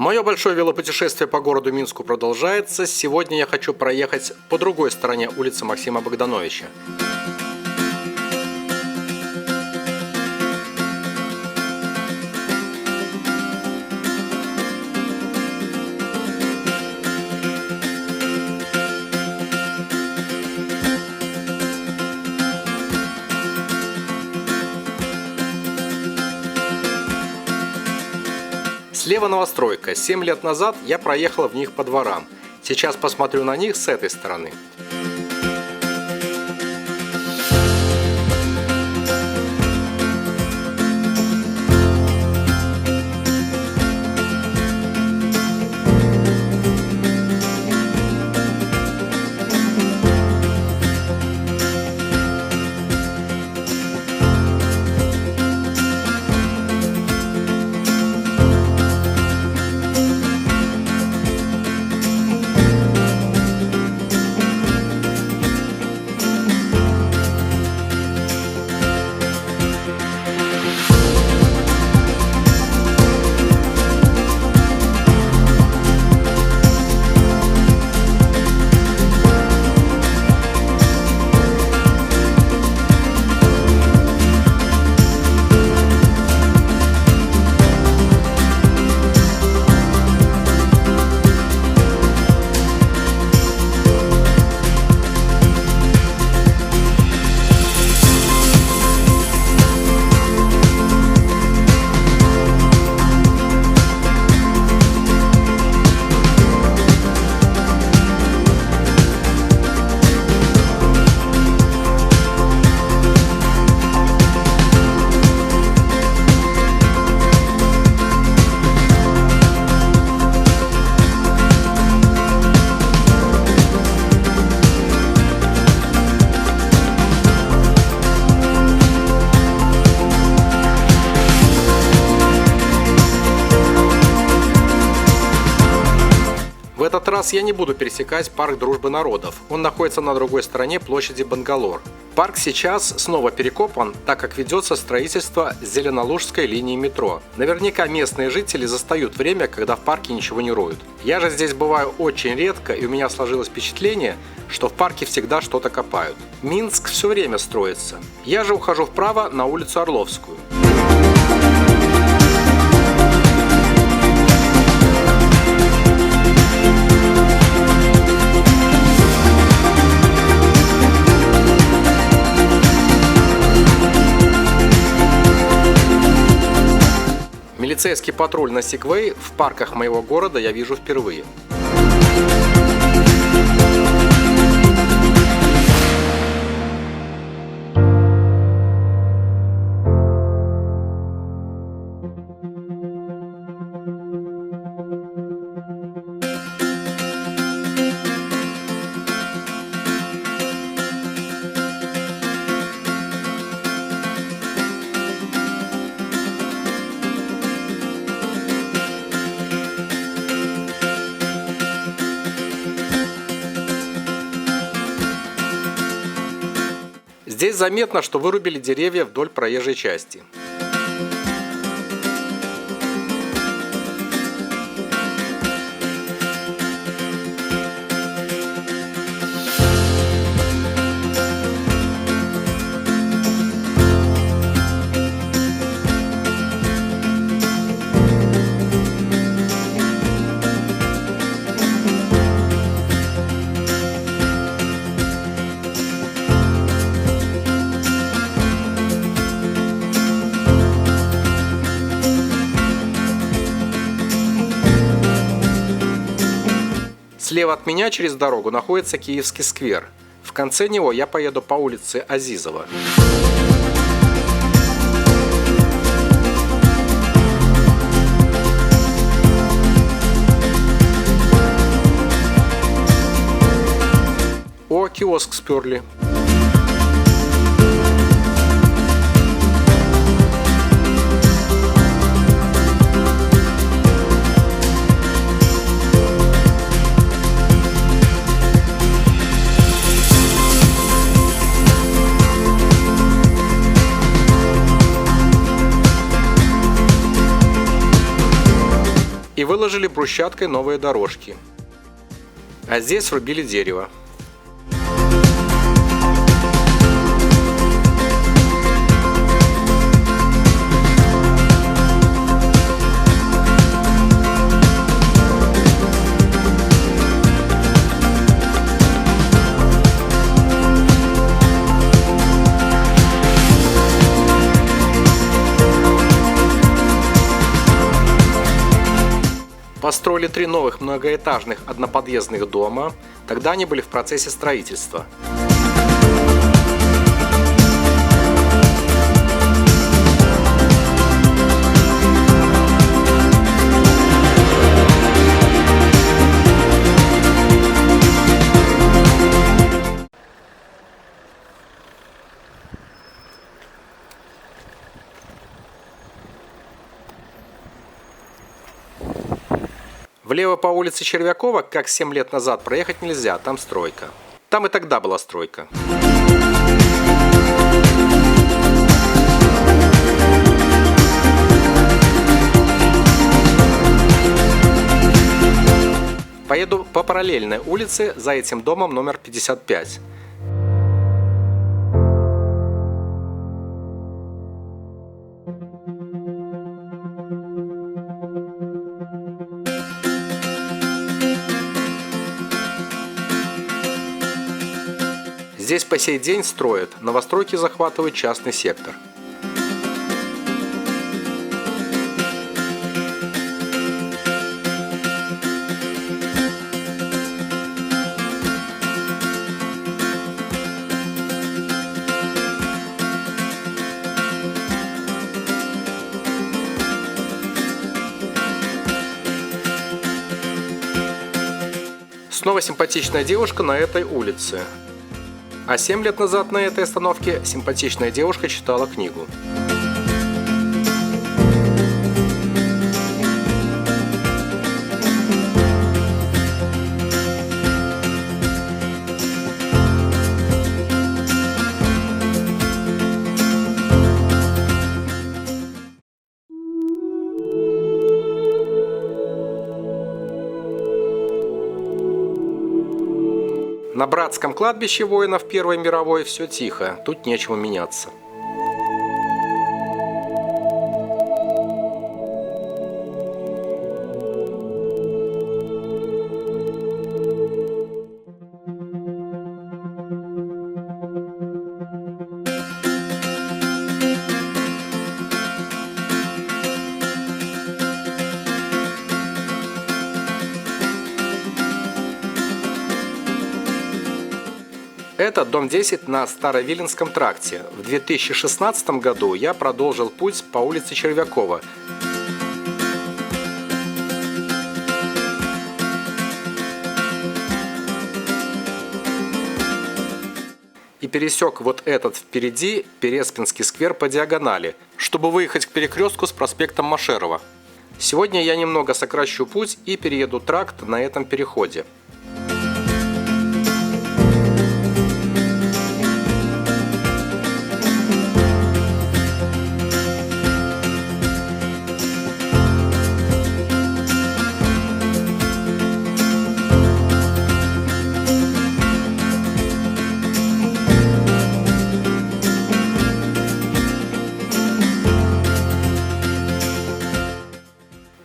Мое большое велопутешествие по городу Минску продолжается. Сегодня я хочу проехать по другой стороне улицы Максима Богдановича. Слева новостройка. 7 лет назад я проехал в них по дворам. Сейчас посмотрю на них с этой стороны. В этот раз я не буду пересекать парк Дружбы народов. Он находится на другой стороне площади Бангалор. Парк сейчас снова перекопан, так как ведется строительство Зеленолужской линии метро. Наверняка местные жители застают время, когда в парке ничего не роют. Я же здесь бываю очень редко, и у меня сложилось впечатление, что в парке всегда что-то копают. Минск все время строится. Я же ухожу вправо на улицу Орловскую. Милицейский патруль на Сигвей в парках моего города я вижу впервые. Здесь заметно, что вырубили деревья вдоль проезжей части. Слева от меня через дорогу находится Киевский сквер. В конце него я поеду по улице Азизова. О, киоск сперли. И выложили брусчаткой новые дорожки. А здесь срубили дерево. Построили 3 новых многоэтажных одноподъездных дома, тогда они были в процессе строительства. Влево по улице Червякова, как 7 лет назад, проехать нельзя, там стройка. Там и тогда была стройка. Поеду по параллельной улице за этим домом номер 55. Здесь по сей день строят, новостройки захватывают частный сектор. Снова симпатичная девушка на этой улице. А 7 лет назад на этой остановке симпатичная девушка читала книгу. На братском кладбище воинов Первой мировой все тихо, тут нечего меняться. Это дом 10 на Старовиленском тракте. В 2016 году я продолжил путь по улице Червякова. И пересек вот этот впереди Переспинский сквер по диагонали, чтобы выехать к перекрестку с проспектом Машерова. Сегодня я немного сокращу путь и перееду тракт на этом переходе.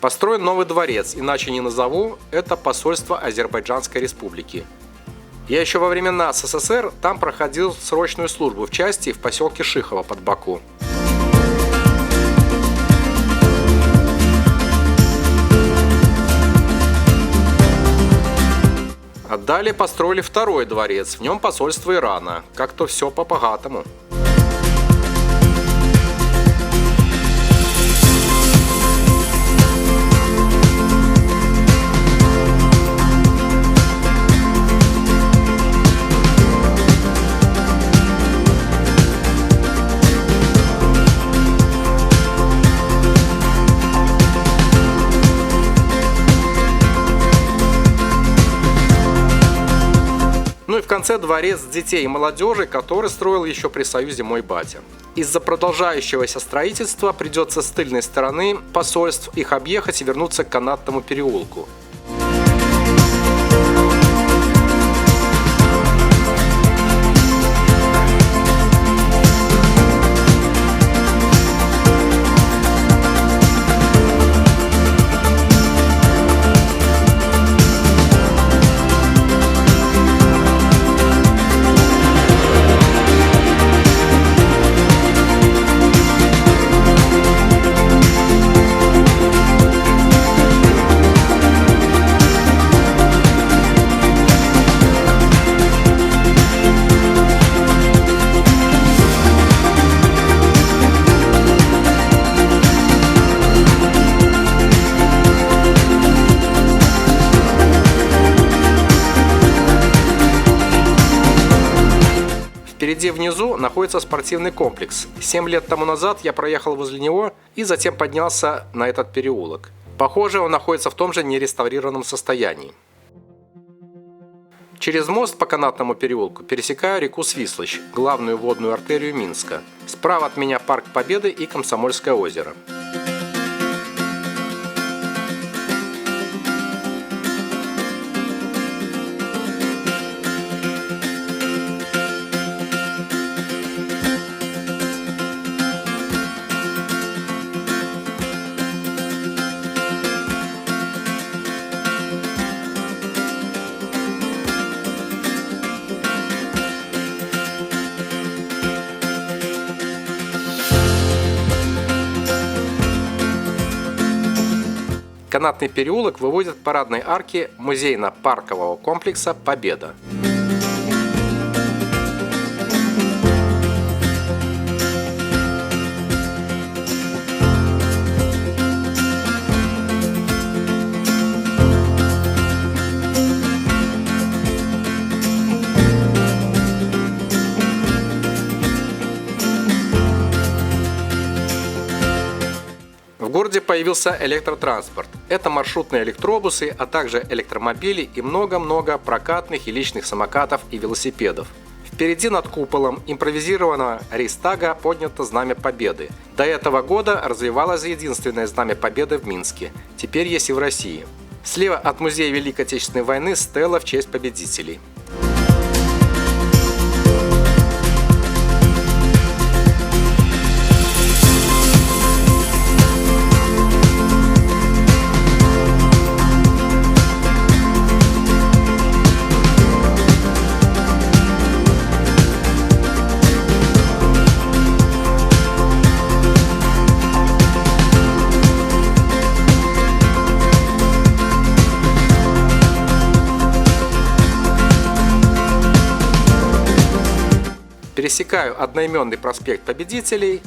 Построен новый дворец, иначе не назову, это посольство Азербайджанской республики. Я еще во времена СССР там проходил срочную службу в части в поселке Шихово под Баку. А далее построили второй дворец, в нем посольство Ирана. Как-то все по-богатому. Ну и в в конце дворец детей и молодежи, который строил еще при Союзе мой батя. Из-за продолжающегося строительства придется с тыльной стороны посольств их объехать и вернуться к Канатному переулку. Впереди внизу находится спортивный комплекс. 7 лет тому назад я проехал возле него и затем поднялся на этот переулок. Похоже, он находится в том же нереставрированном состоянии. Через мост по Канатному переулку пересекаю реку Свислочь, главную водную артерию Минска. Справа от меня Парк Победы и Комсомольское озеро. Канатный переулок выводит к парадной арке музейно-паркового комплекса «Победа». В городе появился электротранспорт. Это маршрутные электробусы, а также электромобили и много-много прокатных и личных самокатов и велосипедов. Впереди над куполом импровизированного Рейхстага поднято Знамя Победы. До этого года развивалось единственное Знамя Победы в Минске. Теперь есть и в России. Слева от музея Великой Отечественной войны стела в честь победителей. Пересекаю одноименный проспект Победителей.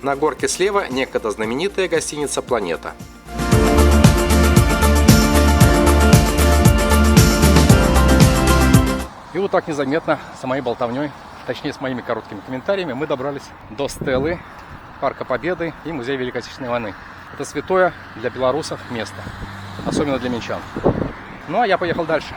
На горке слева некогда знаменитая гостиница «Планета». И вот так незаметно, с моей болтовней, точнее с моими короткими комментариями, мы добрались до стелы Парка Победы и Музея Великой Отечественной войны. Это святое для белорусов место, особенно для минчан. Ну а я поехал дальше.